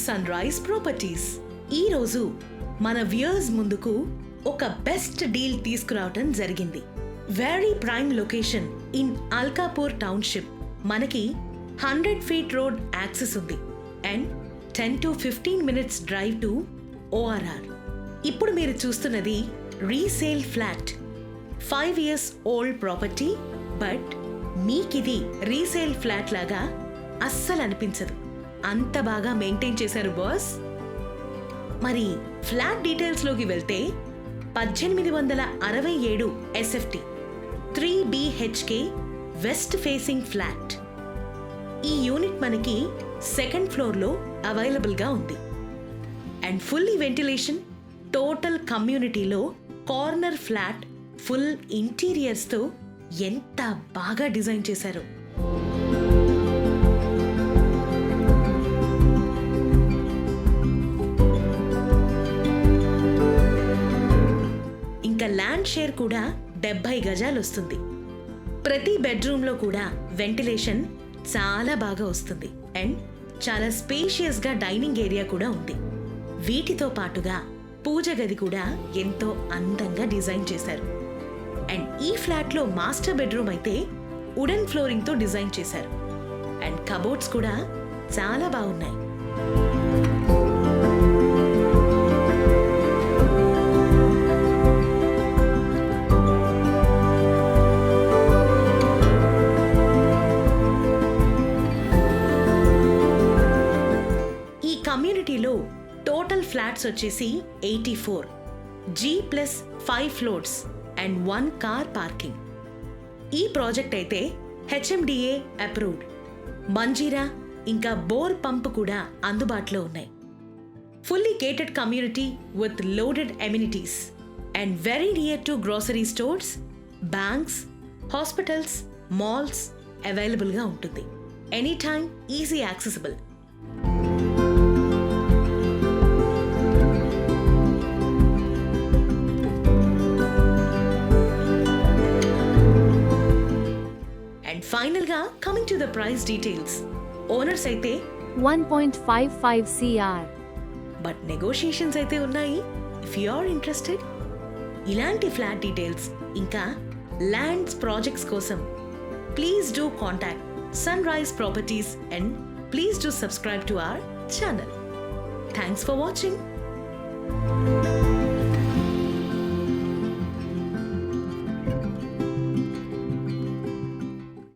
Sunrise properties. ఈరోజు మన viewers ముందుకు ఒక బెస్ట్ డీల్ తీసుకురావటం జరిగింది. Very prime location in Alkapur township. మనకి 100 feet రోడ్ యాక్సెస్ ఉంది and 10 to 15 minutes drive to ORR. ఇప్పుడు మీరు చూస్తున్నది resale flat. 5 years old property, but మీకిది రీసేల్ ఫ్లాట్ లాగా అస్సలు అనిపించదు. అంత బాగా మెయింటైన్ చేశారు బాస్. మరి ఫ్లాట్ డీటెయిల్స్లోకి వెళ్తే 1867 SFT 3 BHK west facing flat. ఈ యూనిట్ మనకి సెకండ్ ఫ్లోర్లో అవైలబుల్గా ఉంది అండ్ ఫుల్లీ వెంటిలేషన్. టోటల్ కమ్యూనిటీలో కార్నర్ ఫ్లాట్ ఫుల్ ఇంటీరియర్స్తో ఎంత బాగా డిజైన్ చేశారు. ఇంకా ల్యాండ్ షేర్ కూడా 70 గజాలు వస్తుంది. ప్రతి బెడ్రూమ్లో కూడా వెంటిలేషన్ చాలా బాగా వస్తుంది అండ్ చాలా స్పేషియస్గా డైనింగ్ ఏరియా కూడా ఉంది. వీటితో పాటుగా పూజ గది కూడా ఎంతో అందంగా డిజైన్ చేశారు. అండ్ ఈ ఫ్లాట్లో మాస్టర్ బెడ్రూమ్ అయితే వుడెన్ ఫ్లోరింగ్తో డిజైన్ చేశారు అండ్ కబోర్డ్స్ కూడా చాలా బాగున్నాయి. కమ్యూనిటీలో టోటల్ ఫ్లాట్స్ వచ్చేసి 84, G+5 floors and 1 car parking. ఈ ప్రాజెక్ట్ అయితే HMDA అప్రూవ్డ్. మంజీరా ఇంకా బోర్ పంప్ కూడా అందుబాటులో ఉన్నాయి. Fully gated community with loaded amenities and very near to grocery stores, banks, hospitals, malls అవైలబుల్గా ఉంటుంది. Any time easy accessible. Final గా coming to the price details. Owners అయితే 1.55 CR, but negotiations అయితే ఉన్నాయి. If you are interested, ఇలాంటి flat details ఇంకా lands projects కోసం please do contact sunrise properties and please do subscribe to our channel. Thanks for watching.